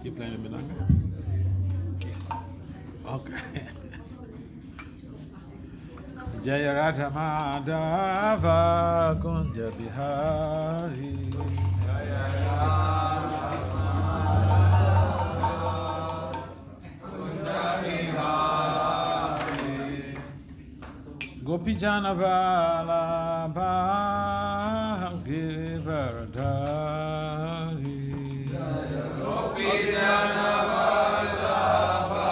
Keep playing the milonga. Okay. Jaya Radha Madhava Kunja Bihari. Jaya Radha Madhava Kunja Bihari. Gopi Jana Vallabha Giridhari. Gopi Jana Vallabha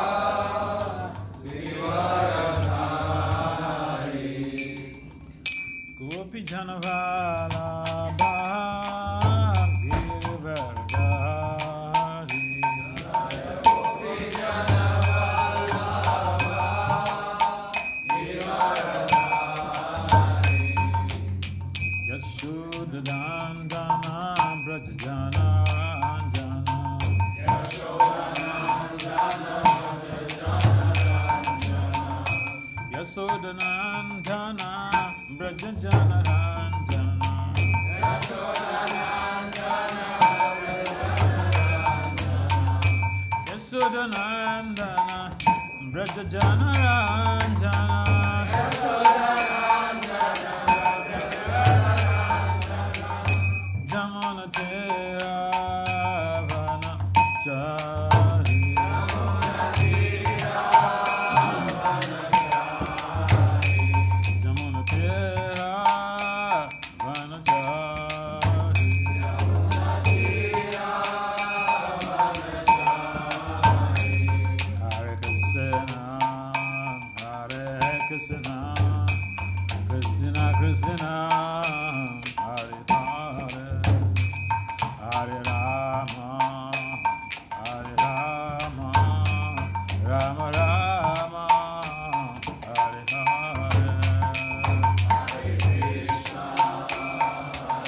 Giridhari. Gopi Jana Vallabha Giridhari. Gopi Jana Vallabha Giridhari. Yashodhanandana Brajajana Jana. Yashodhanandana Yasodhanandana Brajajana Ranjana. Yasodhanandana Yasodhanandana Brajajana Ranjana. Yasodhanandana Jamana Tera Vana Chari. Jamana Tera Vana Chari. Hare Krishna, Hare Krishna, Krishna Krishna, Hare Hare, Hare Rama, Hare Rama, Rama Rama, Hare Hare. Hare Krishna,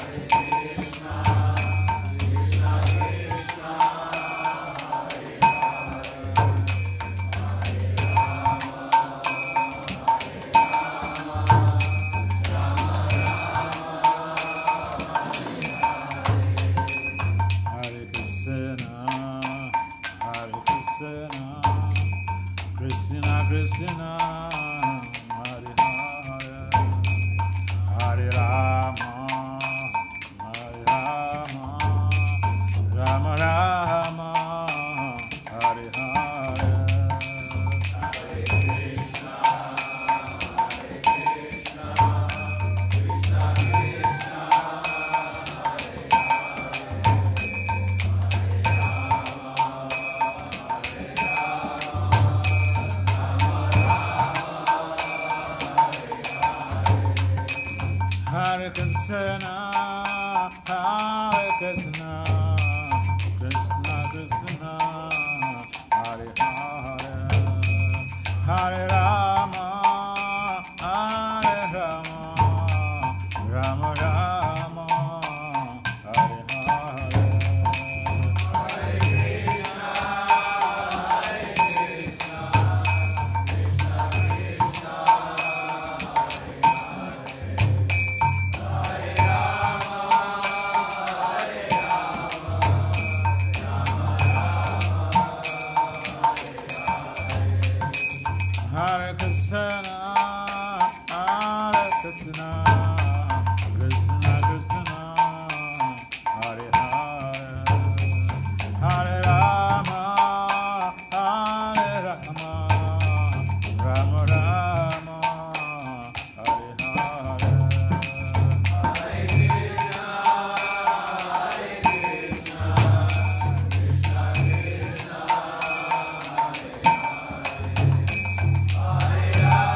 Hare Krishna, Krishna Krishna, Hare Hare Krishna, Hare Krishna, Krishna Krishna, Hare Hare, Hare Rama, Hare Rama, Rama Rama, Hare Hare. Hare Krishna, Hare Krishna, Krishna Krishna, Hare Krishna, Hare Krishna, Krishna Krishna, Hare Hare, Hare Rama, Hare Rama, Rama Rama, Hare Hare. Hare Krishna, Hare Krishna, Krishna Krishna, Hare Krishna, Hare Krishna, Krishna Krishna, Hare Hare, Hare Rama, Hare Rama, Rama Rama, Hare Hare. Hare Krishna, Hare Krishna, Krishna Krishna, Hare Hare.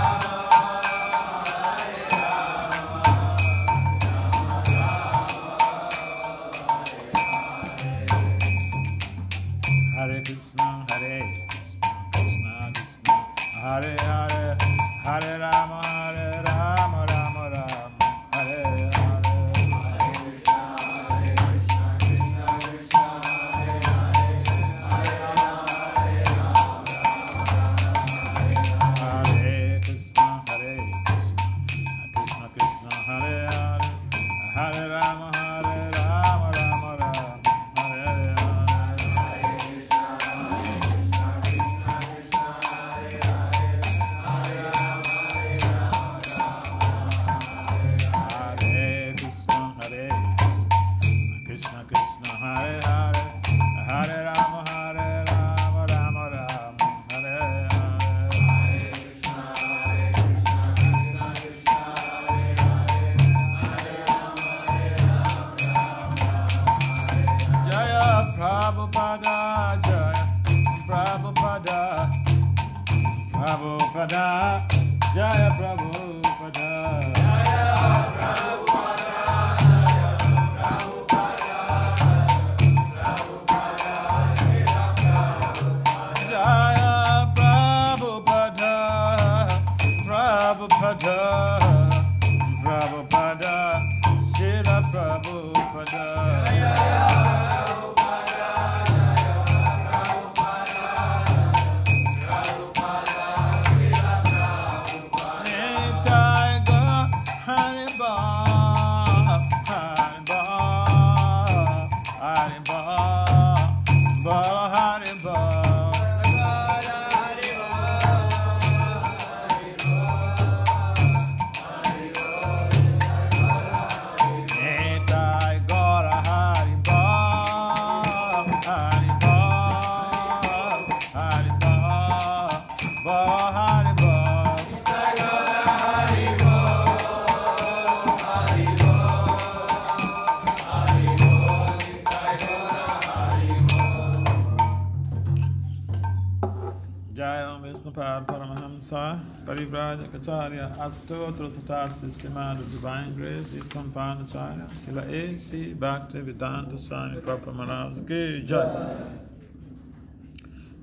Paramahamsa Parivrajacharya Astotra Sata Systema, the Divine Grace is Compound Acharya Sila A.C. Bhakti Vedanta Swami Prabhupada Maharaj Ki Jai.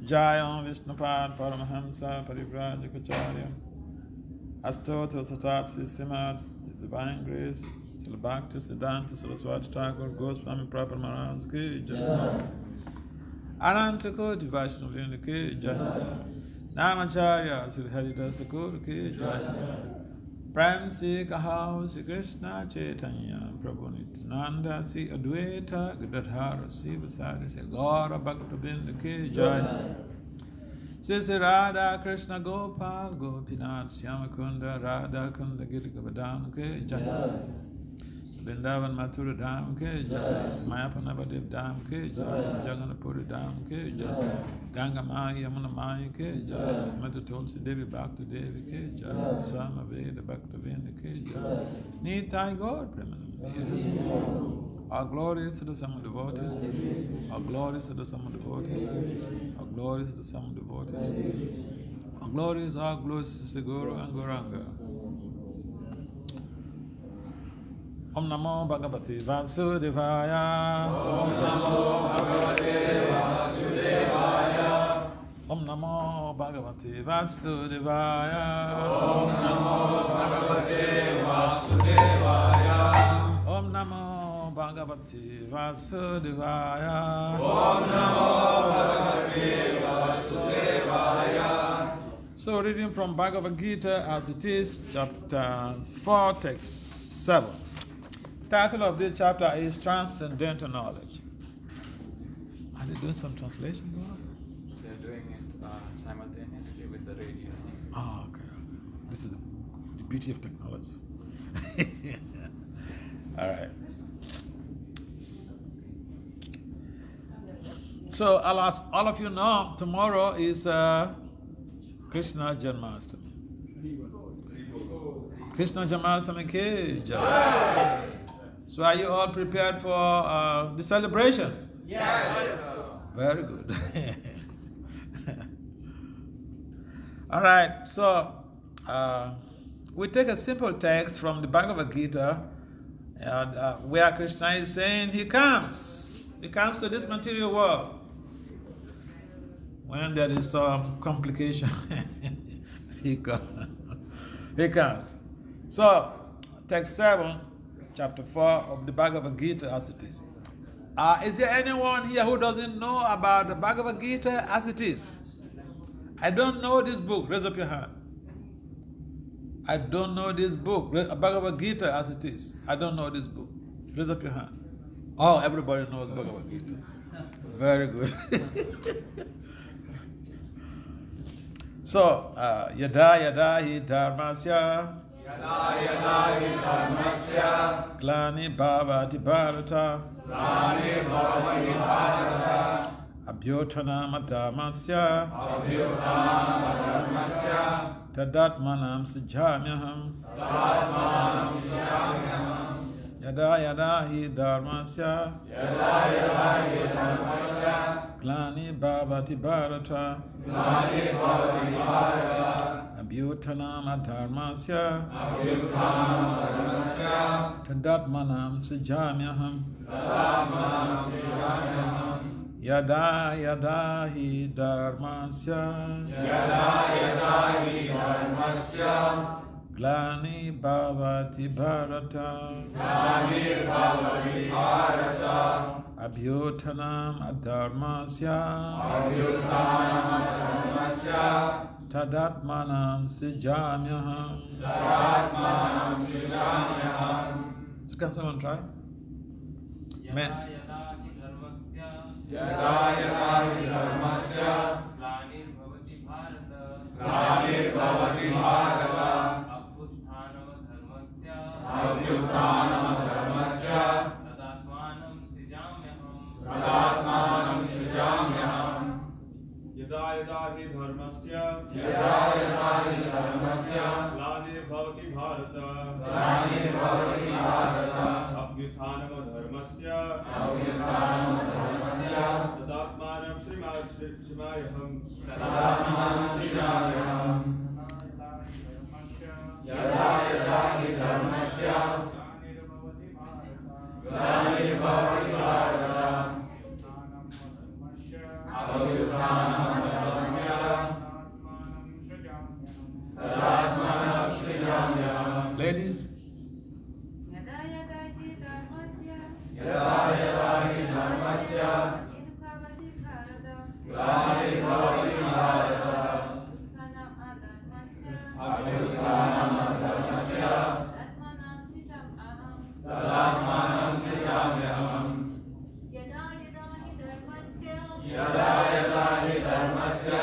Jai Om Vishnupad Paramahamsa Parivrajacharya Astotra Sata Systema, the Divine Grace Sila Bhakti Siddhanta Saraswati Thakur Goswami Prabhupada Maharaj Ki Jai. Ananta Koti Vaishnava Ki Jai. Namacharya Sri Haridas Thakur Ki Jai. Prem Se Kahao Sri Krishna Chaitanya Prabhu Nityananda Sri Advaita Gadadhara Sri Vasadi Sri Gaura Bhakta Binda Ki Jai. Sri Radha Krishna Gopal Gopinath Shyamakunda Radha Kunda Girika Vadana Ki Jai. Vrindavan Mathura Dham Ki Jai. Mayapana Navadev Dham Ki Jai. Jagannathpuri Dham Ki Jai. Ganga Maya Yamuna Maya Ki Jai. Smriti Tulsi Devi Bhakti Devi Ki Jai. Sama Veda Bhakta Vinda Ki Jai. Nitai Gaur Premanand. Our glory is to the sum of devotees. Our glory is to the sum of devotees. Our glory is to the sum of devotees. Our glory is our glory is the Guru and Gauranga. Om Namo Bhagavate Vasudevaya. Om Namo Bhagavate Vasudevaya. Om Namo Bhagavate Vasudevaya. Om Namo Bhagavate Vasudevaya. Om Namo Bhagavate Vasudevaya. Om Namo Bhagavate Vasudevaya. So reading from Bhagavad Gita as it is, chapter 4, text 7. Title of this chapter is Transcendental Knowledge. Are they doing some translation? They're doing it simultaneously with the radio. Oh, okay. This is the beauty of technology. All right. So I'll ask all of you know, tomorrow is Krishna Janmashtami. Krishna Janmashtami Ki Jai. So are you all prepared for the celebration? Yes. Very good. All right, so we take a simple text from the Bhagavad Gita, where Krishna is saying he comes to this material world. When there is some complication, he comes. So, text 7, chapter 4 of the Bhagavad Gita as it is. Is there anyone here who doesn't know about the Bhagavad Gita as it is? I don't know this book. Raise up your hand. I don't know this book. Bhagavad Gita as it is. I don't know this book. Raise up your hand. Oh, everybody knows Bhagavad Gita. Very good. So, yada yada hi dharmasya. Yada yada hi dharmasya. Glani bhavati bharata. Glani bhavati bharata. Abhyothanam dharmasya. Abhyuthanam dharmasya. Tadatmanam sujamyaham. Tadatmanam sujamyaham. Yada yada hi dharmasya. Yada yada hi dharmasya. Glani bhavati bharata. Glani bhavati bharata. Abhyuthanam dharmasya. Abhyuthanam dharmasya. Tadatmanam sujamyaham. Tadatmanam sujamyaham. Yada yada hi dharmasya. Yada yada hi dharmasya. Glani bhavati bharata. Glani bhavati bharata. Abhyuthanam dharmasya. Abhyuthanam dharmasya. Tadatmanam sujamyaham. Tadatmanam sujamyaham. So can someone try? Men. Yada yada hi dharmasya. Glani bhavati bharata. Abhyuthanam dharmasya. Tadatmanam sujamyaham. Yada yada hi dharmasya. Yada yada hi dharmasya. Glani bhavati bharata. Glani bhavati bharata. Abhyuthanam dharmasya. Abhyuthanam dharmasya. Tadatmanam shimayaham. Tadatmanam sujamyaham. ग्लानिर्भवति Bharat अभ्युत्थानमधर्मस्य तदात्मानं सृजाम्यहम्. Ladies, यदा यदा हि धर्मस्य ग्लानिर्भवति भारत अभ्युत्थानमधर्मस्य तदात्मानं सृजाम्यहम्. यदा यदा हि धर्मस्य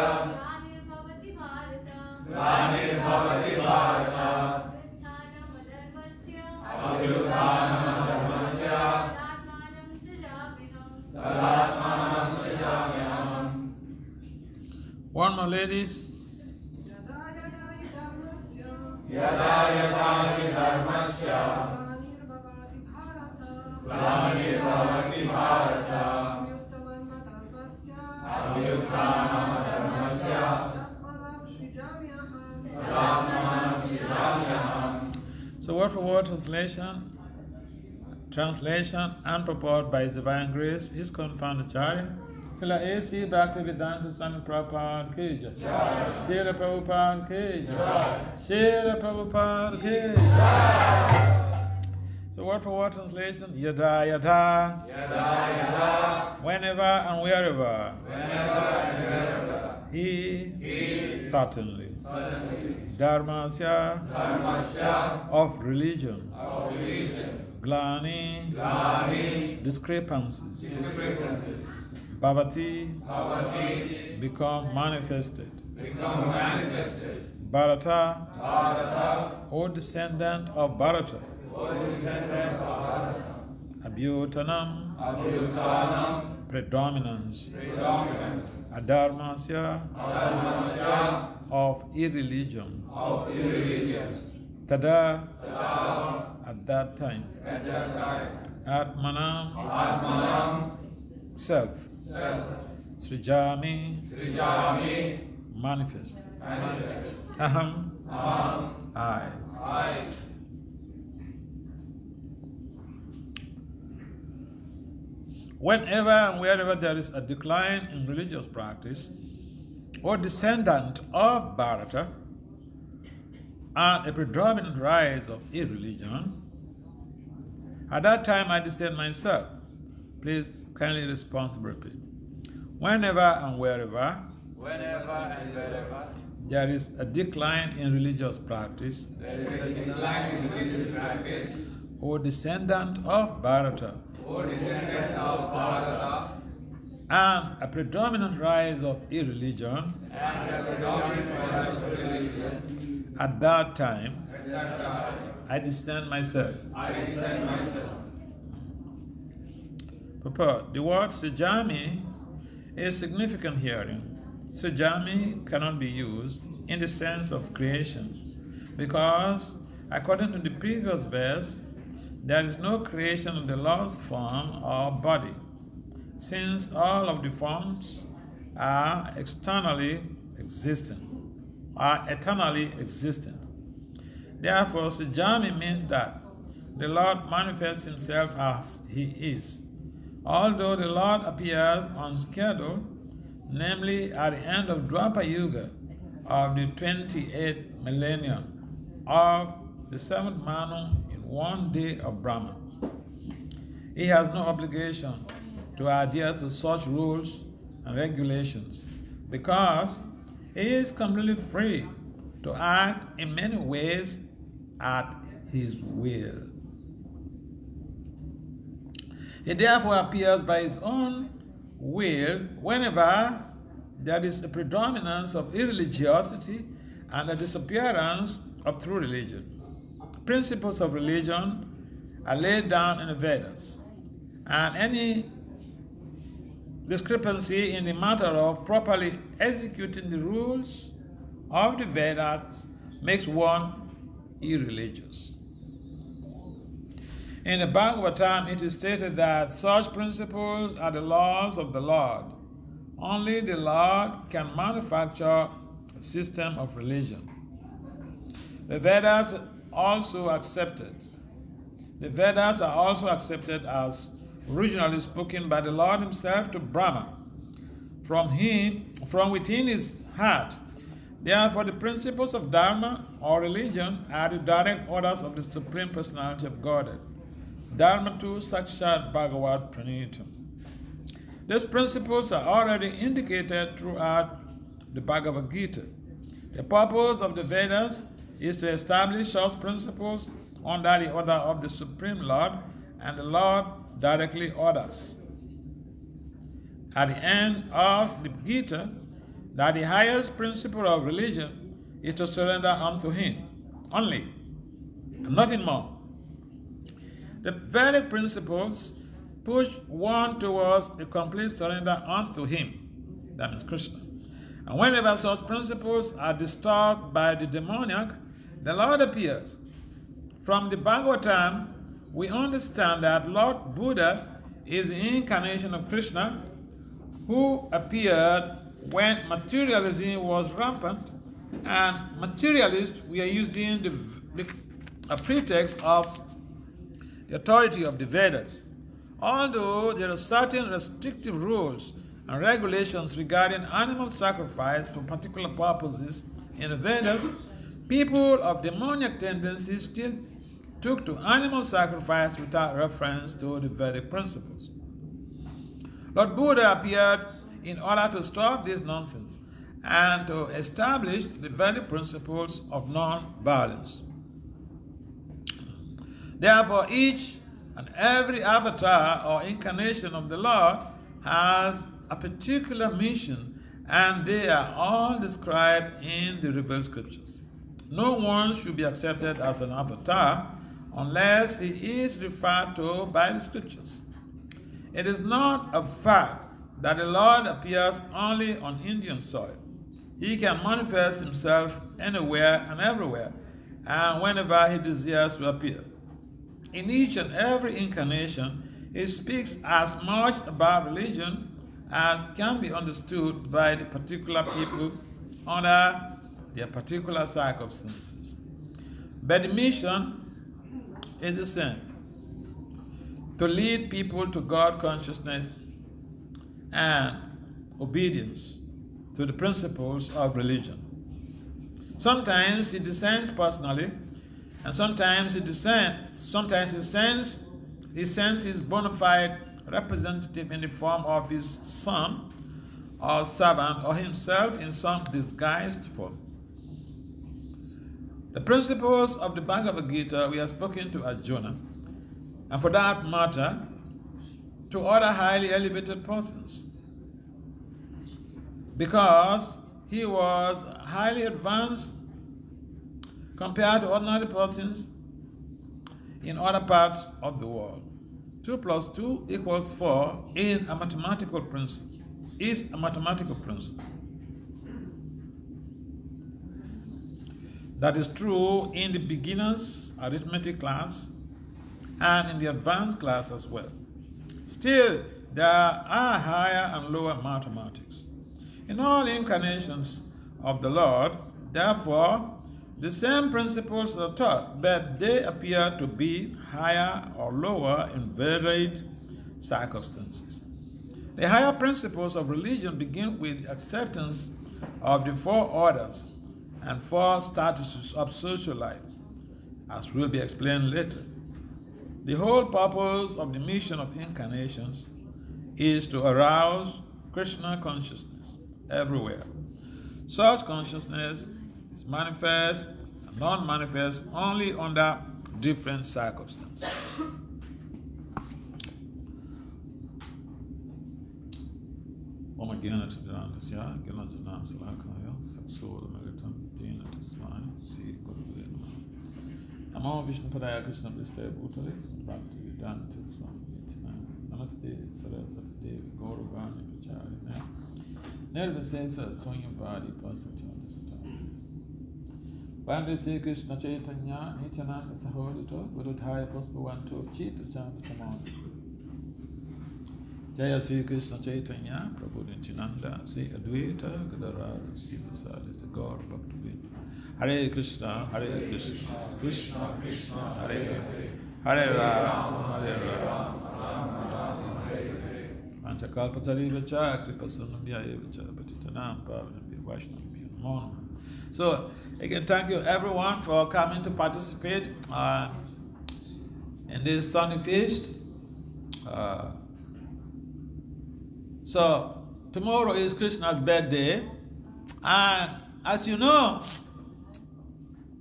ग्लानिर्भवति Bharat अभ्युत्थानमधर्मस्य तदात्मानं सृजाम्यहम्. one more, ladies. यदा यदा हि धर्मस्य ग्लानिर्भवति Bharat अभ्युत्थानमधर्मस्य तदात्मानं सृजाम्यहम्. So word for word translation and purport by His Divine Grace is confirmed Acharya Srila A.C. Bhaktivedanta Swami Prabhupada Ki Jai. Srila Prabhupada Ki Jai. Srila Prabhupada Ki Jai. So word for word translation, yada yada, whenever and wherever, he certainly, dharmasya, of religion, glani, discrepancies, bhavati, become manifested, bharata, O descendant of Bharata, abhyutanam, predominance, adharmasya, of irreligion, tada, at that time, atmanam, self, srijami, manifest, aham, I. Whenever and wherever there is a decline in religious practice or descendant of Bharata and a predominant rise of irreligion, at that time I descend myself. Please kindly responsibly repeat. Whenever and wherever there is a decline in religious practice or descendant of Bharata and a predominant rise of irreligion, at that time I descend myself. Purport. The word Sujami is significant herein. Sujami cannot be used in the sense of creation because, according to the previous verse, there is no creation of the lost form or body, since all of the forms are eternally existent. Therefore, Sujami means that the Lord manifests himself as he is. Although the Lord appears on schedule, namely at the end of Dwapara Yuga of the 28th millennium of the 7th Manu in one day of Brahma, he has no obligation to adhere to such rules and regulations because he is completely free to act in many ways at his will. He therefore appears by his own will whenever there is a predominance of irreligiosity and a disappearance of true religion. Principles of religion are laid down in the Vedas, and any discrepancy in the matter of properly executing the rules of the Vedas makes one irreligious. In the Bhagavatam, it is stated that such principles are the laws of the Lord. Only the Lord can manufacture a system of religion. The Vedas also accepted The Vedas are also accepted as originally spoken by the Lord himself to Brahma from within his heart. Therefore, the principles of Dharma or religion are the direct orders of the Supreme Personality of Godhead. Dharma tu Sakshat Bhagavat Pranitam. These principles are already indicated throughout the Bhagavad Gita. The purpose of the Vedas is to establish such principles under the order of the Supreme Lord, and the Lord directly orders. At the end of the Gita, that the highest principle of religion is to surrender unto him only, and nothing more. The very principles push one towards a complete surrender unto him, that means Krishna. And whenever such principles are disturbed by the demoniac, the Lord appears. From the Bhagavatam, we understand that Lord Buddha is the incarnation of Krishna, who appeared when materialism was rampant, and materialists were using a pretext of the authority of the Vedas. Although there are certain restrictive rules and regulations regarding animal sacrifice for particular purposes in the Vedas, people of demoniac tendencies still took to animal sacrifice without reference to the Vedic principles. Lord Buddha appeared in order to stop this nonsense and to establish the Vedic principles of non-violence. Therefore, each and every avatar or incarnation of the Lord has a particular mission, and they are all described in the revealed scriptures. No one should be accepted as an avatar unless he is referred to by the scriptures. It is not a fact that the Lord appears only on Indian soil. He can manifest himself anywhere and everywhere, and whenever he desires to appear. In each and every incarnation, he speaks as much about religion as can be understood by the particular people under their particular circumstances. But the mission is the same: to lead people to God consciousness and obedience to the principles of religion. Sometimes he descends personally, and sometimes he sends his bona fide representative in the form of his son or servant, or himself in some disguised form. The principles of the Bhagavad Gita we have spoken to Arjuna, and for that matter, to other highly elevated persons, because he was highly advanced compared to ordinary persons in other parts of the world. 2 + 2 = 4 is a mathematical principle. That is true in the beginners arithmetic class and in the advanced class as well. Still, there are higher and lower mathematics. In all incarnations of the Lord, therefore, the same principles are taught, but they appear to be higher or lower in varied circumstances. The higher principles of religion begin with acceptance of the 4 orders and 4 statuses of social life, as will be explained later. The whole purpose of the mission of incarnations is to arouse Krishna consciousness everywhere. Such consciousness is manifest and non-manifest only under different circumstances. Namo Vishnu Padaya Krishna Pristaya Bhutale Bhakti Vedanta Swami Namaste Saraswati Devi Gauravani Pacharya Nirvisesa Swayam Padi Pasachana Sutta Bande Sri Krishna Chaitanya Nityananda Sahodito Gurudhaya Puspavanto Chita Chanda Chamani Jaya Sri Krishna Chaitanya Prabhu Nityananda Sri Advaita Gadara Sita Sadhita Gaur Bhakti Hare Krishna, Krishna Krishna, Hare Hare, Hare Rama, Hare Rama, Rama Rama, Hare Hare. Panchakalpatarivacha, Kripasunamyayevacha, Patitanam, Pavanabhya, Vaishnavabhya, Namo Namaha. So, again, thank you everyone for coming to participate in this Sunday feast. So, tomorrow is Krishna's birthday, and as you know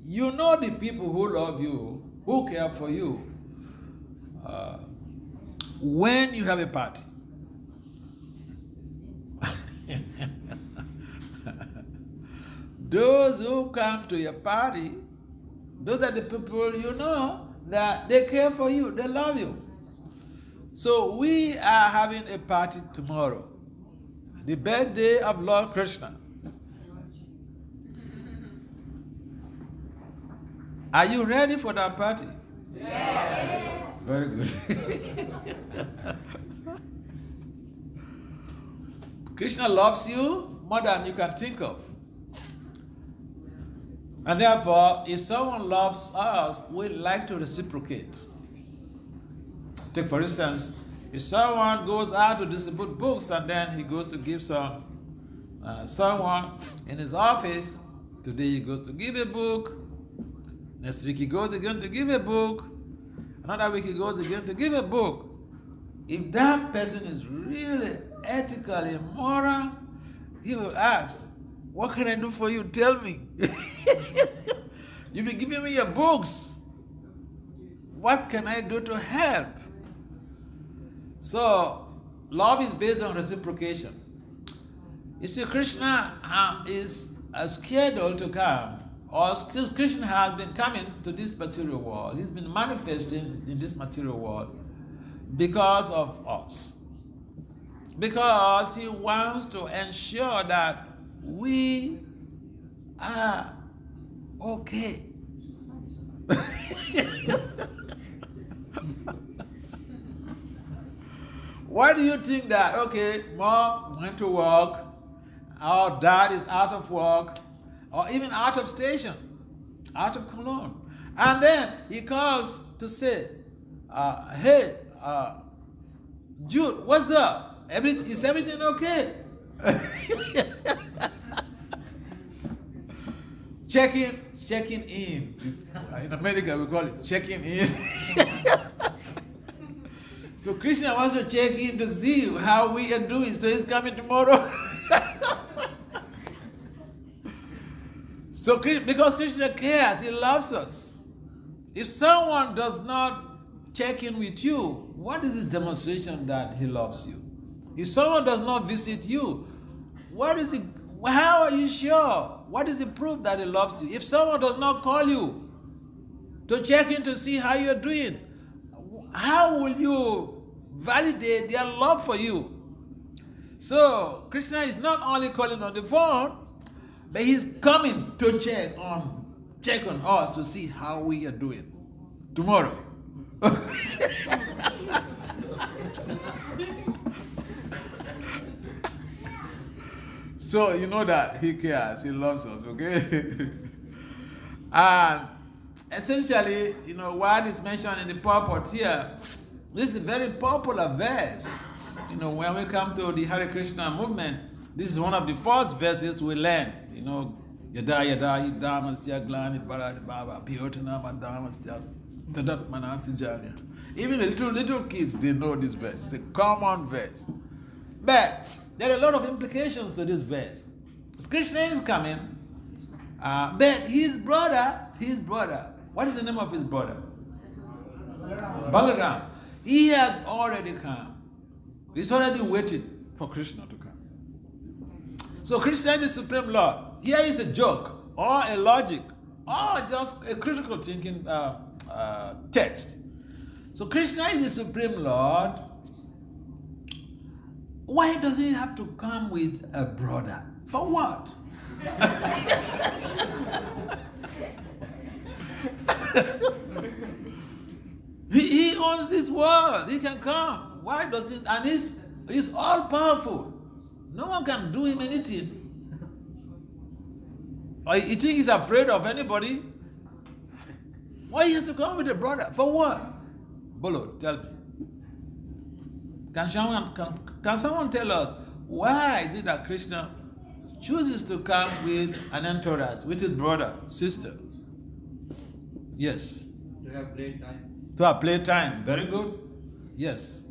the people who love you, who care for you, when you have a party. Those who come to your party, those are the people you know that they care for you, they love you. So we are having a party tomorrow, the birthday of Lord Krishna. Are you ready for that party? Yes. Very good. Krishna loves you more than you can think of. And therefore, if someone loves us, we like to reciprocate. Take for instance, if someone goes out to distribute books and then he goes to give some someone in his office, today he goes to give a book, next week he goes again to give a book, another week he goes again to give a book. If that person is really ethically moral, he will ask, what can I do for you? Tell me. You've been giving me your books. What can I do to help? So, love is based on reciprocation. You see, Krishna is scheduled to come, or Krishna has been coming to this material world. He's been manifesting in this material world because of us. Because he wants to ensure that we are okay. Why do you think that, okay, mom went to work, our dad is out of work, or even out of station, out of Cologne, and then he calls to say, hey, Jude, what's up? Is everything okay? Checking in. In America, we call it checking in. So Krishna wants to check in to see how we are doing. So he's coming tomorrow. So because Krishna cares, he loves us. If someone does not check in with you, what is his demonstration that he loves you? If someone does not visit you, how are you sure? What is the proof that he loves you? If someone does not call you to check in to see how you're doing, how will you validate their love for you? So, Krishna is not only calling on the phone, but he's coming to check on us to see how we are doing tomorrow. So you know that he cares, he loves us, okay? And essentially, what is mentioned in the purport here, this is a very popular verse. When we come to the Hare Krishna movement, this is one of the first verses we learn. Yada yada idamastya glani parad baba piyotanama damastya tadat manasi janya. Even the little kids, they know this verse. It's a common verse. But there are a lot of implications to this verse. Krishna is coming, but his brother, what is the name of his brother? Balaram. He has already come. He's already waiting for Krishna to come. So Krishna is the Supreme Lord. Here is a joke, or a logic, or just a critical thinking text. So Krishna is the Supreme Lord. Why does he have to come with a brother? For what? He owns this world. He can come. Why does he? And he's all powerful. No one can do him anything. Or you think he's afraid of anybody? Why he has to come with a brother? For what? Bolo, tell me. Can someone tell us why is it that Krishna chooses to come with an entourage, with his brother, sister? Yes. To have playtime. To have playtime. Very good. Yes.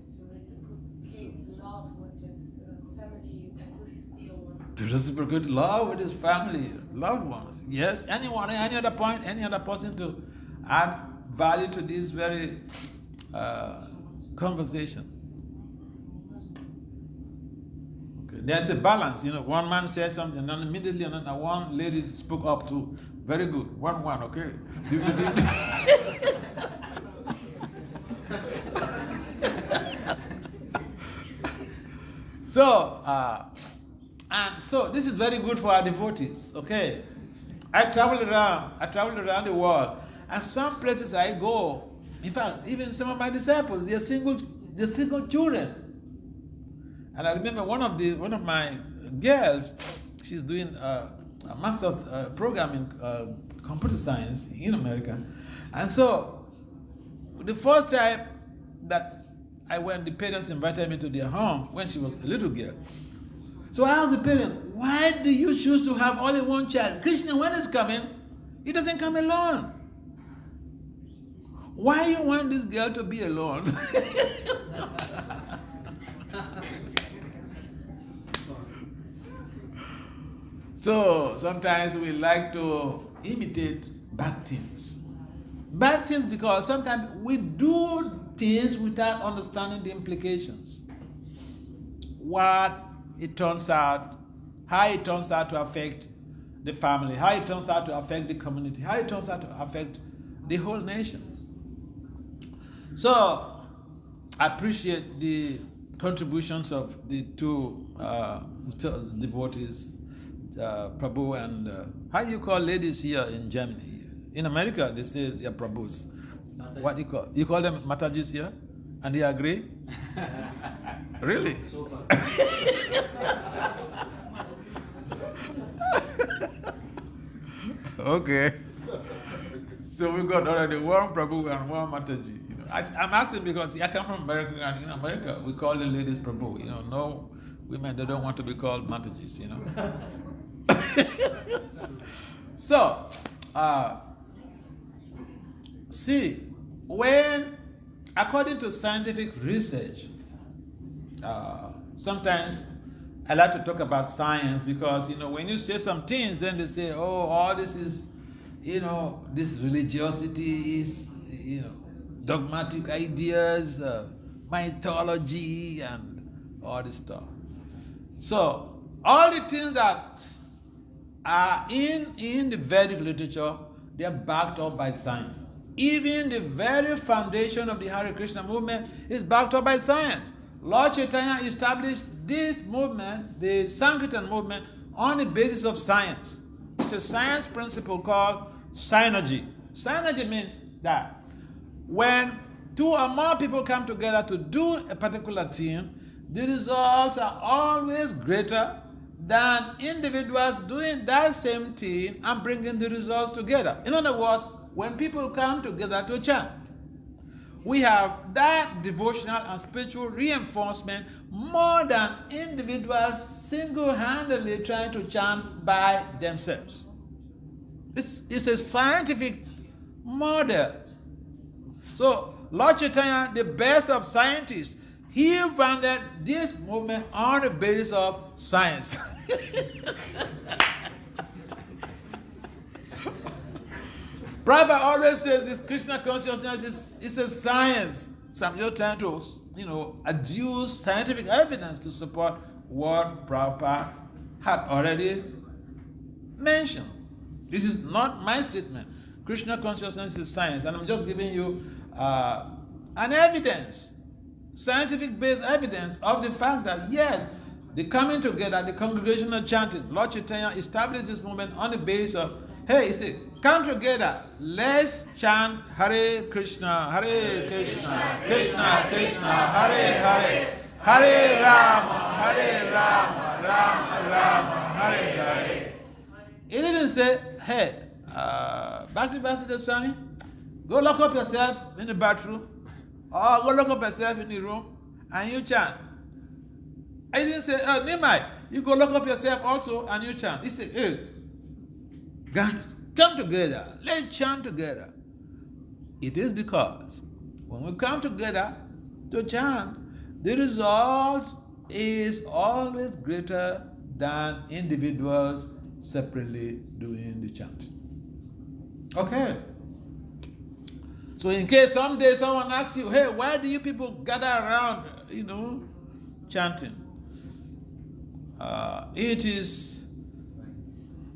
To reciprocate love with his family, loved ones. Yes. Anyone, any other point, any other person to add value to this very conversation? Okay. There's a balance, one man says something, and then immediately another one lady spoke up too. Very good. 1-1, okay? So this is very good for our devotees, okay? I traveled around the world, and some places I go, in fact, even some of my disciples, they're single children. And I remember one of my girls, she's doing a master's program in computer science in America. And so the first time that I went, the parents invited me to their home when she was a little girl. So I asked the parents, why do you choose to have only one child? Krishna, when he's coming, he doesn't come alone. Why you want this girl to be alone? So sometimes we like to imitate bad things. Bad things because sometimes we do things without understanding the implications. What it turns out, how it turns out to affect the family, how it turns out to affect the community, how it turns out to affect the whole nation. So I appreciate the contributions of the two devotees, Prabhu and how you call ladies here in Germany? In America, they say they're Prabhus. Mataji. What do you call? You call them Matajis here? And they agree? Really? So far. Okay. So we got already one Prabhu and one Mataji. I'm asking because I come from America, and in America we call the ladies Prabhu. No women, they don't want to be called Matajis. So, see, when, according to scientific research, sometimes I like to talk about science because, when you say some things, then they say, oh, all this is, this religiosity is, dogmatic ideas, mythology, and all this stuff. So, all the things that are in the Vedic literature, they are backed up by science. Even the very foundation of the Hare Krishna movement is backed up by science. Lord Chaitanya established this movement, the Sankirtan movement, on the basis of science. It's a science principle called synergy. Synergy means that when two or more people come together to do a particular thing, the results are always greater than individuals doing that same thing and bringing the results together. In other words, when people come together to chant, we have that devotional and spiritual reinforcement more than individuals single-handedly trying to chant by themselves. It's a scientific model. So, Lord Chaitanya, the best of scientists, he founded this movement on the basis of science. Prabhupada always says this Krishna consciousness is a science. So I'm just trying to, adduce scientific evidence to support what Prabhupada had already mentioned. This is not my statement. Krishna consciousness is science, and I'm just giving you an evidence, scientific-based evidence of the fact that, yes, the coming together, the congregational chanting, Lord Chaitanya established this movement on the basis of, hey, he said, come together, let's chant Hare Krishna, Krishna Krishna, Hare Hare, Hare Rama, Rama Rama, Hare Hare. He didn't say, hey, Bhakti Vasudeva Swami, go lock up yourself in the bathroom. Or go lock up yourself in the room and you chant. I didn't say, Nehemiah, you go lock up yourself also and you chant. He said, hey, guys, come together. Let's chant together. It is because when we come together to chant, the result is always greater than individuals separately doing the chanting. Okay. So in case someday someone asks you, hey, why do you people gather around, chanting? It is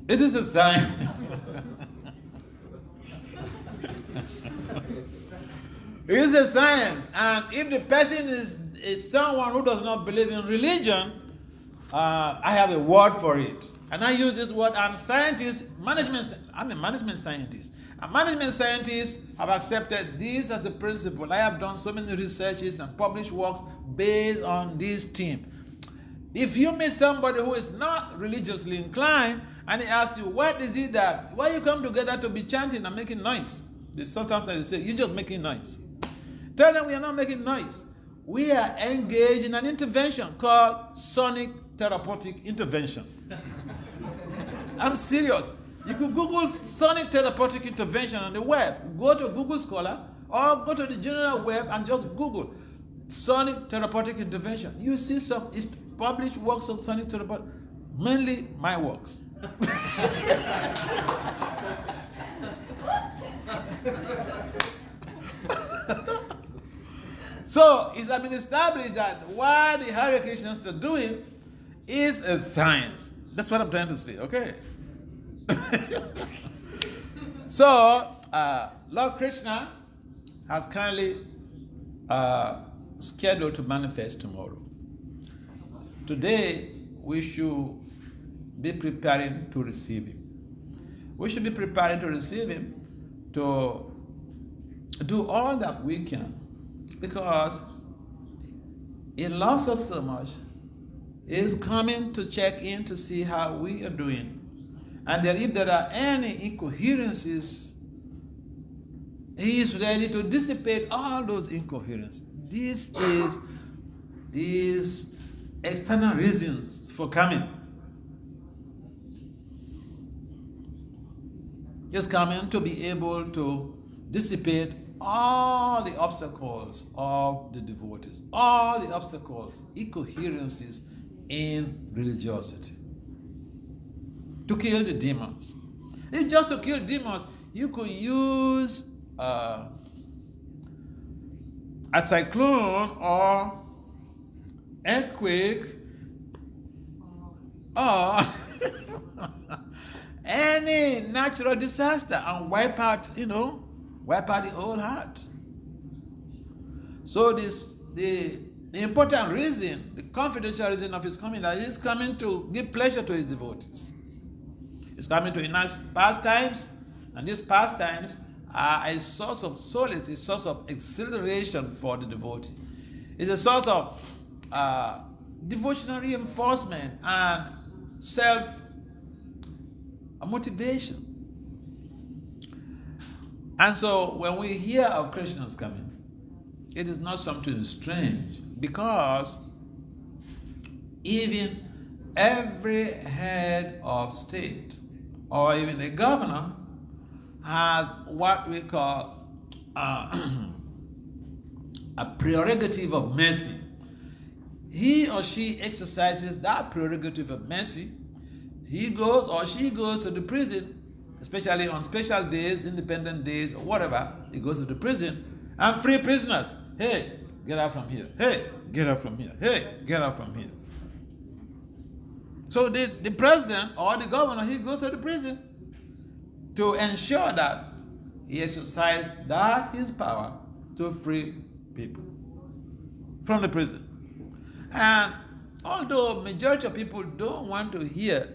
a sign. It is a science. And if the person is someone who does not believe in religion, I have a word for it. And I use this word, and scientists, I'm a management scientist. And management scientists have accepted this as a principle. I have done so many researches and published works based on this theme. If you meet somebody who is not religiously inclined, and he asks you, what is it that, why you come together to be chanting and making noise? Sometimes they say, you're just making noise. Tell them we are not making noise. We are engaged in an intervention called sonic therapeutic intervention. I'm serious. You could Google sonic therapeutic intervention on the web. Go to Google Scholar or go to the general web and just Google sonic therapeutic intervention. You see some published works of sonic therapeutic, mainly my works. So it's been established that what the Hare Krishnas are doing is a science. That's what I'm trying to say, okay? So, Lord Krishna has kindly scheduled to manifest tomorrow. Today, we should be preparing to receive him. We should be preparing to receive him, to do all that we can, because he loves us so much. He's coming to check in to see how we are doing. And that if there are any incoherences, he is ready to dissipate all those incoherences. This is external reasons for coming. He's coming to be able to dissipate all the obstacles of the devotees, all the obstacles, incoherences in religiosity, to kill the demons. If just to kill demons, you could use a cyclone or earthquake or any natural disaster and wipe out the whole heart. So the important reason, the confidential reason of his coming, that he's coming to give pleasure to his devotees. He's coming to enact pastimes, and these pastimes are a source of solace, a source of exhilaration for the devotee. It's a source of devotional reinforcement and self-motivation. And so when we hear of Krishna's coming, it is not something strange, because even every head of state or even a governor has what we call a prerogative of mercy. He or she exercises that prerogative of mercy. He goes or she goes to the prison, especially on special days, independent days, or whatever. He goes to the prison and free prisoners. Hey, get out from here. Hey, get out from here. Hey, get out from here. So the president or the governor, he goes to the prison to ensure that he exercises that his power to free people from the prison. And although majority of people don't want to hear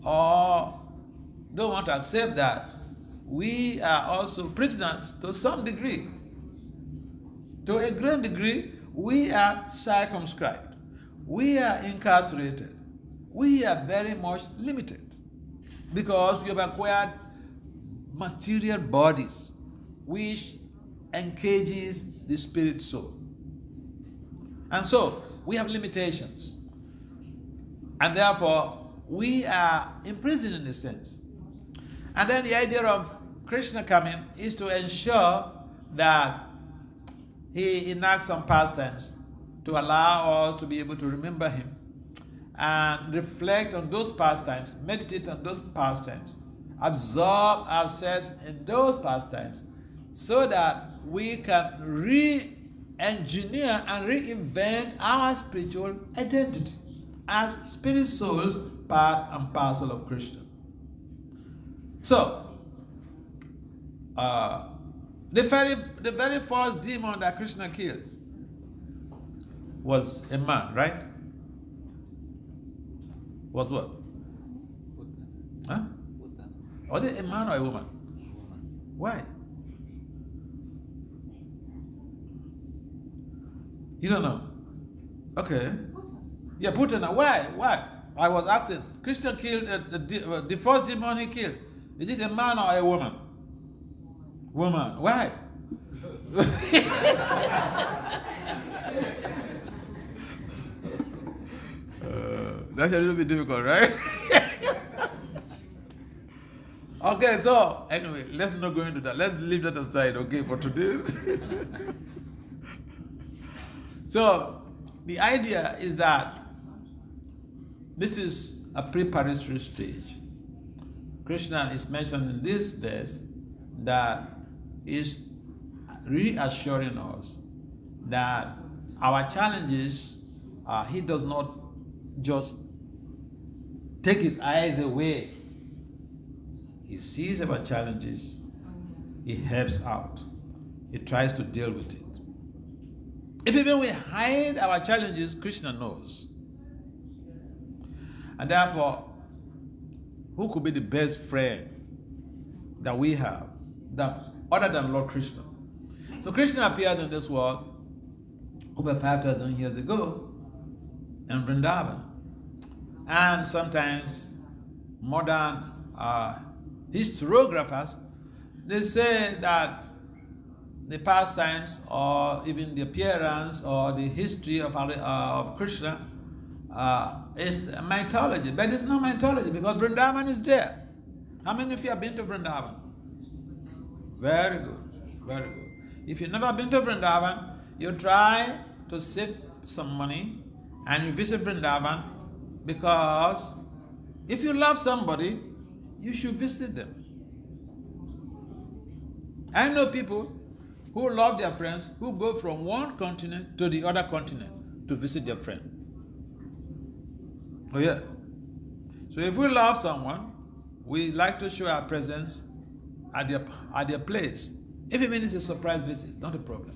or don't want to accept that, we are also prisoners to some degree. To a great degree, we are circumscribed. We are incarcerated. We are very much limited because we have acquired material bodies which engages the spirit soul. And so we have limitations. And therefore, we are imprisoned in a sense. And then the idea of Krishna coming is to ensure that he enacts some pastimes to allow us to be able to remember him and reflect on those pastimes, meditate on those pastimes, absorb ourselves in those pastimes so that we can re-engineer and reinvent our spiritual identity as spirit souls, part and parcel of Krishna. So, the very first demon that Krishna killed was a man, right? Was what? Huh? Was it a man or a woman? Why? You don't know? Okay. Yeah, Putana. Why? Why? I was asking. Krishna killed the first demon he killed. Is it a man or a woman? Woman. Why? That's a little bit difficult, right? Okay, so anyway, let's not go into that. Let's leave that aside, okay, for today. So the idea is that this is a preparatory stage. Krishna is mentioned in this verse that is reassuring us that our challenges, he does not just take his eyes away. He sees our challenges, he helps out, he tries to deal with it. If even we hide our challenges, Krishna knows. And therefore, who could be the best friend that we have that other than Lord Krishna? So Krishna appeared in this world over 5,000 years ago in Vrindavan. And sometimes modern historiographers, they say that the pastimes or even the appearance or the history of Krishna is mythology. But it's not mythology because Vrindavan is there. How many of you have been to Vrindavan? Very good, very good. If you've never been to Vrindavan, you try to save some money and you visit Vrindavan, because if you love somebody, you should visit them. I know people who love their friends who go from one continent to the other continent to visit their friend. Oh yeah. So if we love someone, we like to show our presence at their place. If even it's a surprise visit, not a problem.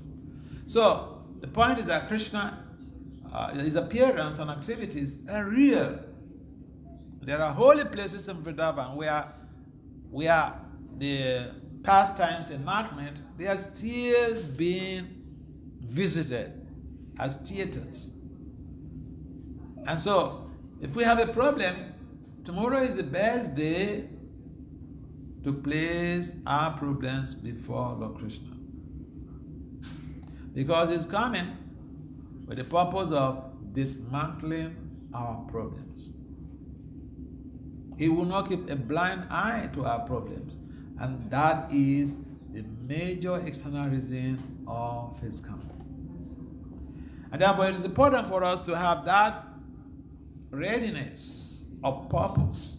So the point is that Krishna, his appearance and activities are real. There are holy places in Vrindavan where the pastimes enactment, they are still being visited as theaters. And so, if we have a problem, tomorrow is the best day to place our problems before Lord Krishna. Because he's coming with the purpose of dismantling our problems. He will not keep a blind eye to our problems. And that is the major external reason of his coming. And therefore it is important for us to have that readiness of purpose.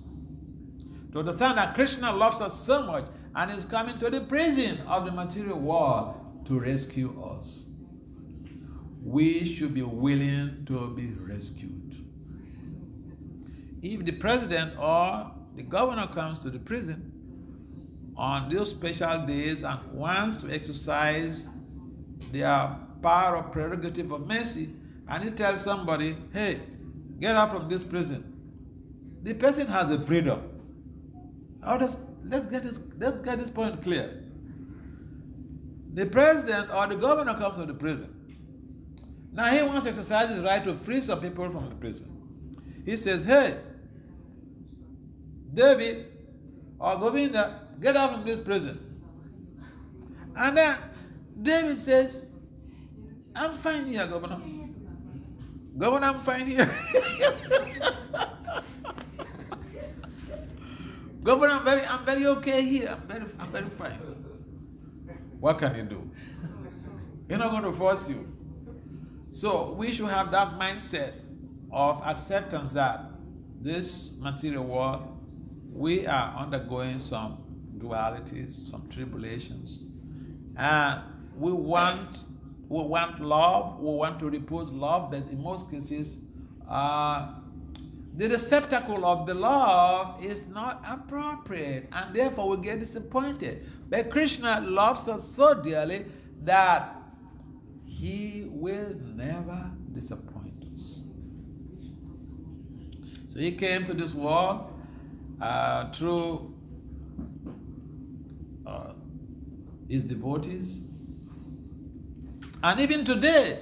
To understand that Krishna loves us so much and is coming to the prison of the material world to rescue us. We should be willing to be rescued. If the president or the governor comes to the prison on those special days and wants to exercise their power of prerogative of mercy, and he tells somebody, hey, get out from this prison, the person has a freedom. Let's get this point clear. The president or the governor comes to the prison. Now he wants to exercise his right to free some people from the prison. He says, hey, David or Govinda, get out from this prison. And then David says, I'm fine here, Governor. Governor, I'm fine here. Governor, I'm very okay here. I'm very fine. What can you do? You're not going to force you. So we should have that mindset of acceptance that this material world, we are undergoing some dualities, some tribulations, and we want love, we want to repose love, but in most cases, the receptacle of the love is not appropriate, and therefore we get disappointed. But Krishna loves us so dearly that he will never disappoint us. So he came to this world through his devotees. And even today,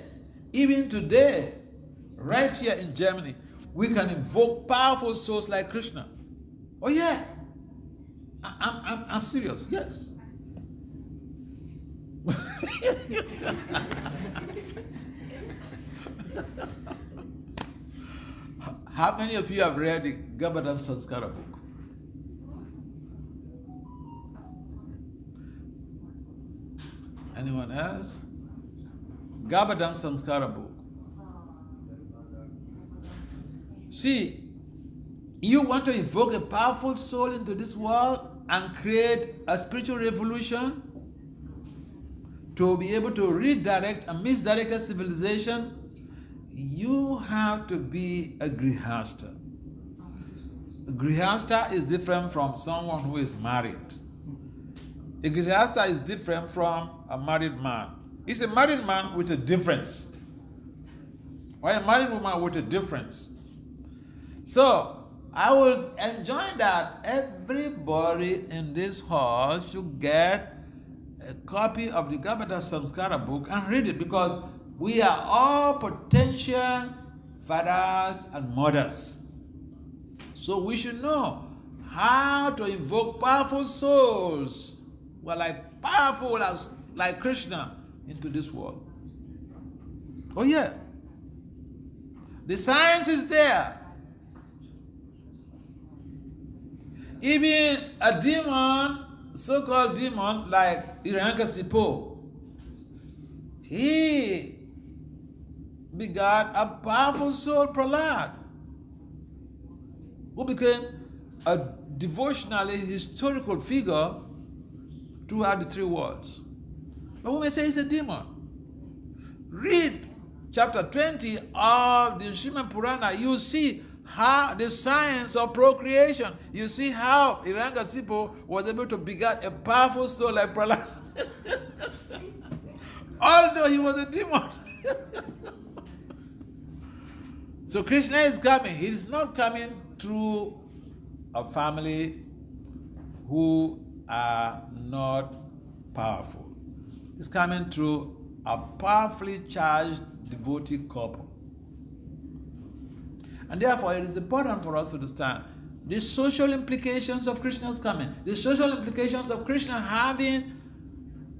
right here in Germany, we can invoke powerful souls like Krishna. Oh yeah, I'm serious, yes. How many of you have read the Gabadam Sanskara book? Anyone else? Gabadam Sanskara book. See, you want to evoke a powerful soul into this world and create a spiritual revolution to be able to redirect a misdirected civilization, you have to be a grihasta. A grihasta is different from someone who is married. A grihasta is different from a married man. He's a married man with a difference, or a married woman with a difference. So I was enjoying that everybody in this hall should get a copy of the Gabada Samskara book and read it, because we are all potential fathers and mothers. So we should know how to invoke powerful souls who are like powerful as like Krishna into this world. Oh yeah. The science is there. Even a demon, so-called demon like Hiranyakasipu, he begot a powerful soul, Prahlad, who became a devotionally historical figure throughout the three worlds. But we may say he's a demon. Read chapter 20 of the Srimad Purana, you see how the science of procreation, you see how Hiranyakasipu was able to beget a powerful soul like Prahlad. Although he was a demon. So Krishna is coming. He is not coming through a family who are not powerful. He's coming through a powerfully charged devotee couple. And therefore, it is important for us to understand the social implications of Krishna's coming, the social implications of Krishna having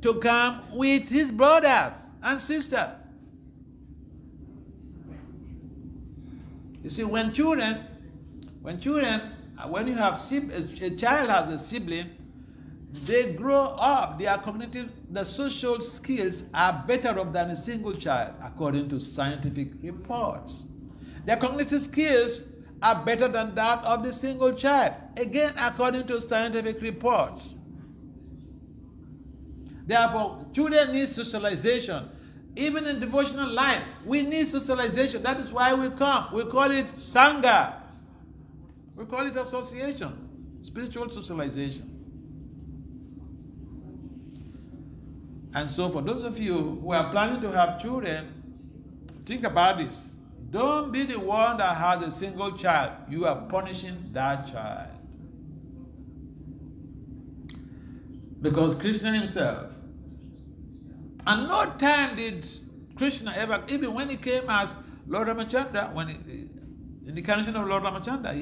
to come with his brothers and sisters. You see, when you have a child has a sibling, they grow up, the social skills are better off than a single child, according to scientific reports. Their cognitive skills are better than that of the single child, again, according to scientific reports. Therefore, children need socialization. Even in devotional life, we need socialization. That is why we come. We call it Sangha. We call it association, spiritual socialization. And so for those of you who are planning to have children, think about this. Don't be the one that has a single child. You are punishing that child. Because Krishna himself, and no time did Krishna ever, even when he came as Lord Ramachandra, in the incarnation of Lord Ramachandra,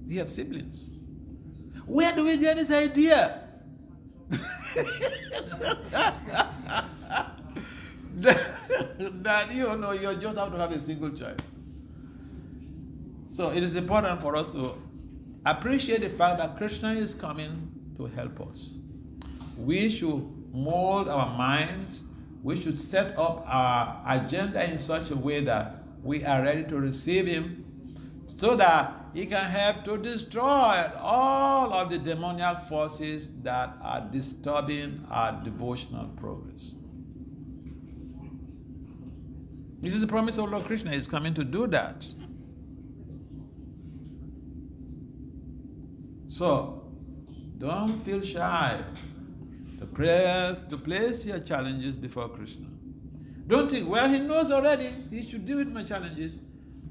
he had siblings. Where do we get this idea? that you know you just have to have a single child. So it is important for us to appreciate the fact that Krishna is coming to help us. We should mold our minds. We should set up our agenda in such a way that we are ready to receive him, so that he can help to destroy all of the demoniac forces that are disturbing our devotional progress. This is the promise of Lord Krishna. He's coming to do that. So, don't feel shy to place your challenges before Krishna. Don't think, well, he knows already, he should deal with my challenges.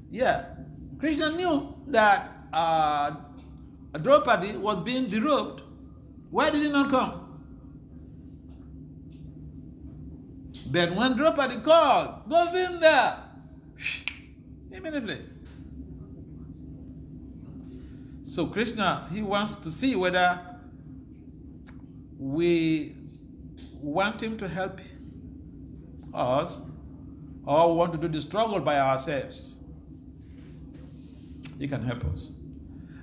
Yeah, Krishna knew that Draupadi was being derobed. Why did he not come? Then when Draupadi called, Govinda, immediately. So Krishna, he wants to see whether we want him to help us or we want to do the struggle by ourselves. He can help us.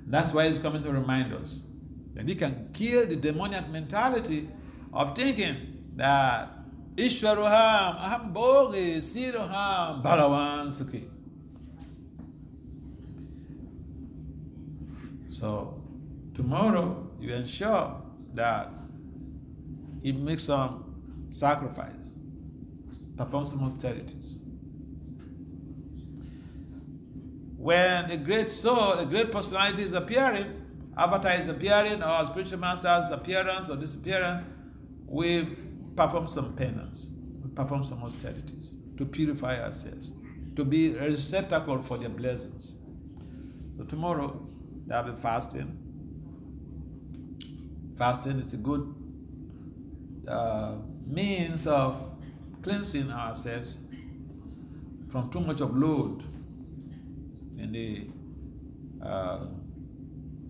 That's why he's coming to remind us that he can kill the demoniac mentality of thinking that Ishwaroham, Aham Bhogi, Siroham, Balawan Sukhi. So tomorrow you ensure that he makes some sacrifice, perform some austerities. When a great soul, a great personality is appearing, avatar is appearing, or spiritual master's appearance or disappearance, we perform some penance, we perform some austerities to purify ourselves, to be a receptacle for their blessings. So tomorrow there will be fasting. Fasting is a good means of cleansing ourselves from too much of load in the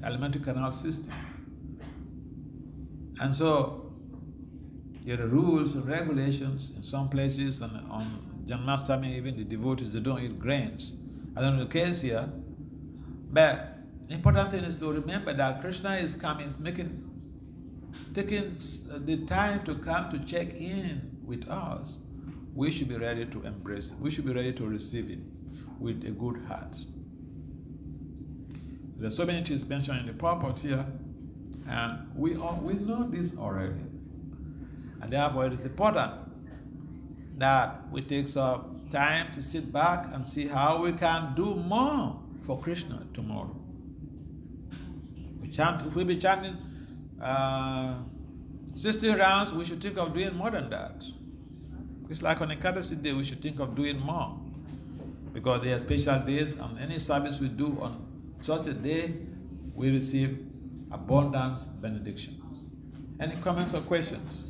alimentary canal system. And so there are rules and regulations in some places, and on Janmashtami even the devotees, they don't eat grains. I don't know the case here, but the important thing is to remember that Krishna is coming, taking the time to come to check in with us. We should be ready to embrace it. We should be ready to receive him with a good heart. There's so many things mentioned in the purport here, and we know this already. And therefore it is important that we take some time to sit back and see how we can do more for Krishna tomorrow. If we be chanting 60 rounds, we should think of doing more than that. It's like on a courtesy day, we should think of doing more. Because there are special days, and any service we do on such a day, we receive abundance benediction. Any comments or questions?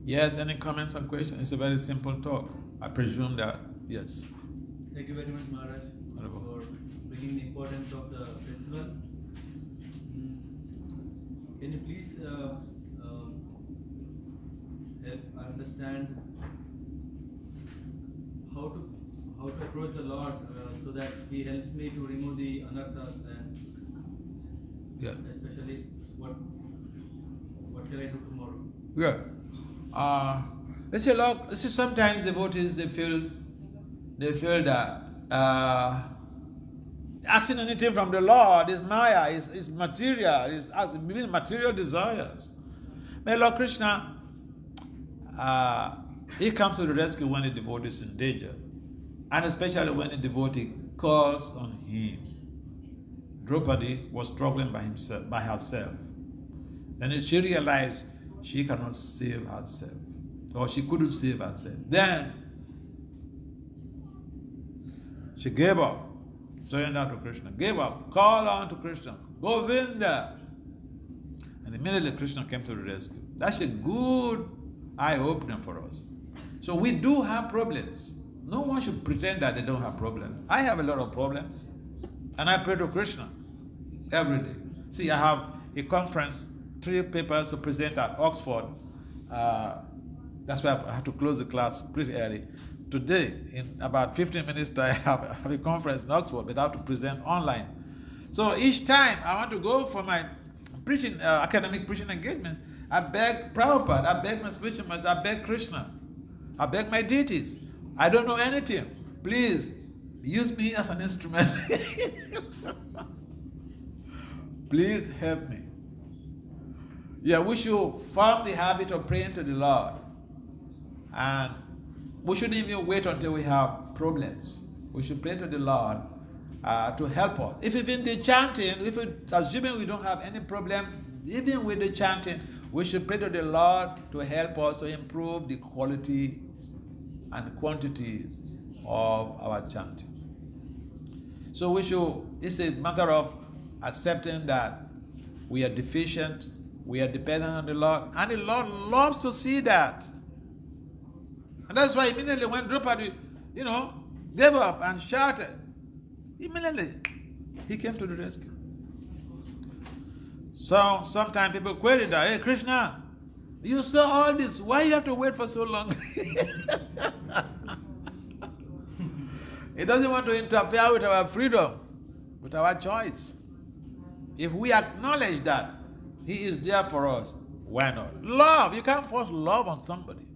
Yes, any comments or questions? It's a very simple talk. I presume that, yes. Thank you very much, Maharaj, for bringing the importance of the festival. Can you please help understand how to approach the Lord so that He helps me to remove the anarthas, and especially what can I do tomorrow? Yeah. Sometimes devotees they feel that asking anything from the Lord is Maya, is material, is material desires. May Lord Krishna, he comes to the rescue when the devotee is in danger, and especially when the devotee calls on him. Draupadi was struggling by herself. Then she realized she cannot save herself, or she couldn't save herself. Then she gave up, surrendered to Krishna, gave up, called on to Krishna, Govinda. And immediately Krishna came to the rescue. That's a good eye-opener for us. So we do have problems. No one should pretend that they don't have problems. I have a lot of problems. And I pray to Krishna every day. See, I have a conference, 3 papers to present at Oxford. That's why I have to close the class pretty early. Today, in about 15 minutes, I have a conference in Oxford, but I have to present online. So each time I want to go for my preaching, academic preaching engagement, I beg Prabhupada, I beg my spiritual master, I beg Krishna, I beg my deities. I don't know anything. Please, use me as an instrument. Please help me. Yeah, we should form the habit of praying to the Lord. And we shouldn't even wait until we have problems. We should pray to the Lord to help us. If even the chanting, assuming we don't have any problem, even with the chanting, we should pray to the Lord to help us to improve the quality and quantities of our chanting. So it's a matter of accepting that we are deficient, we are dependent on the Lord, and the Lord loves to see that. And that's why immediately when Draupadi, gave up and shouted, immediately he came to the rescue. So sometimes people query that, hey Krishna, you saw all this, why you have to wait for so long? He doesn't want to interfere with our freedom, with our choice. If we acknowledge that he is there for us, why not? Love, you can't force love on somebody.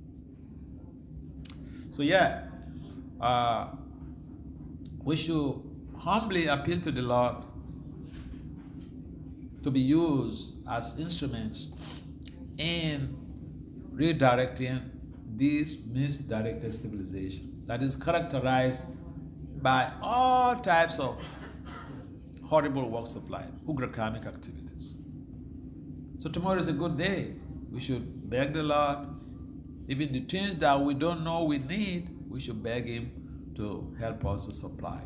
So yeah, we should humbly appeal to the Lord to be used as instruments in redirecting this misdirected civilization that is characterized by all types of horrible walks of life, ugra-karmic activities. So tomorrow is a good day. We should beg the Lord. Even the things that we don't know we need, we should beg Him to help us to supply.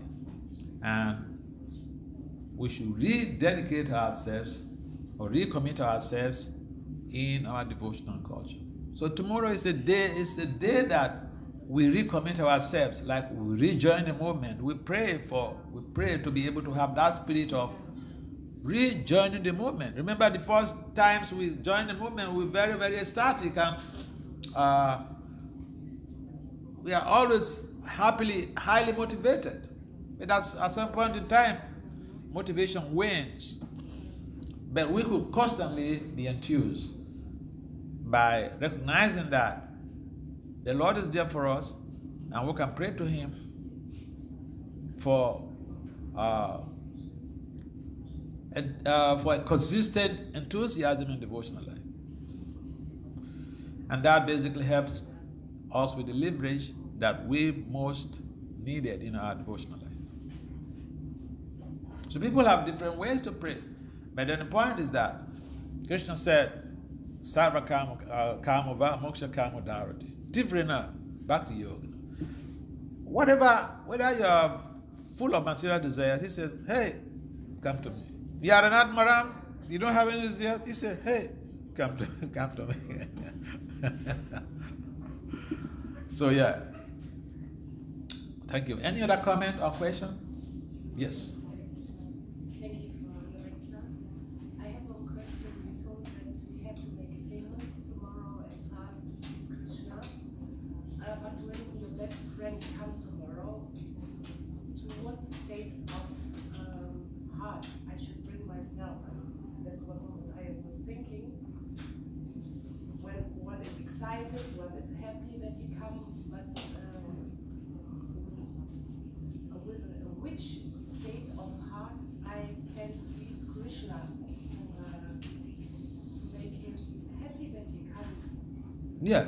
And we should rededicate ourselves or recommit ourselves in our devotional culture. So tomorrow is a day that we recommit ourselves, like we rejoin the movement. We pray to be able to have that spirit of rejoining the movement. Remember the first times we joined the movement, we were very, very ecstatic, and we are always highly motivated. But at some point in time, motivation wanes. But we could constantly be enthused by recognizing that the Lord is there for us, and we can pray to Him for a consistent enthusiasm in devotional life. And that basically helps us with the leverage that we most needed in our devotional life. So people have different ways to pray. But then the point is that Krishna said, Sarva Kamava Moksha Kamodharati. Tifrena, back to yoga. Whether you are full of material desires, he says, hey, come to me. You are an Atmaram, you don't have any desires, he says, hey, come to me. So yeah. Thank you. Any other comment or question? Yes. Thank you for your lecture. I have a question. You told that we have to make payments tomorrow and fast with Krishna. But when your best friend comes tomorrow, to what state of heart I should bring myself? That was what I was thinking. When one is excited, one is happy that he comes, but which state of heart I can please Krishna to make him happy that he comes? Yeah.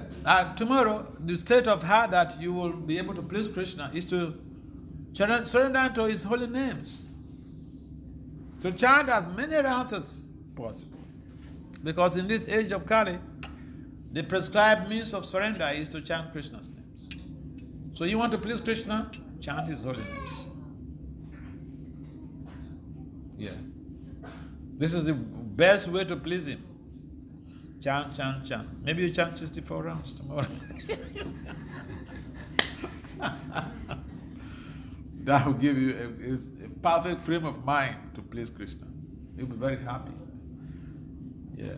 Tomorrow, the state of heart that you will be able to please Krishna is to surrender to His holy names. To chant as many rounds as possible. Because in this age of Kali, the prescribed means of surrender is to chant Krishna's names. So you want to please Krishna, chant His holy names. Yeah. This is the best way to please Him. Chant, chant, chant. Maybe you chant 64 rounds tomorrow. That will give you a perfect frame of mind to please Krishna. You'll be very happy. Yeah.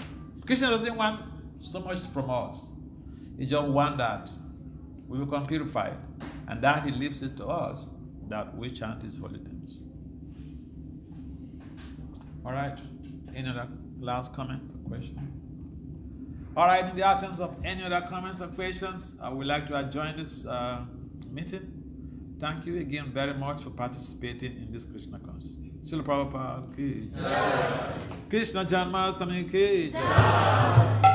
Krishna doesn't want so much from us. He just wants that we become purified. And that he leaves it to us that we chant his holy names. All right. Any other last comment or question? All right. In the absence of any other comments or questions, I would like to adjourn this meeting. Thank you again very much for participating in this Krishna consciousness. Srila Prabhupada ki Jai. Krishna Janmashtami ki Jai.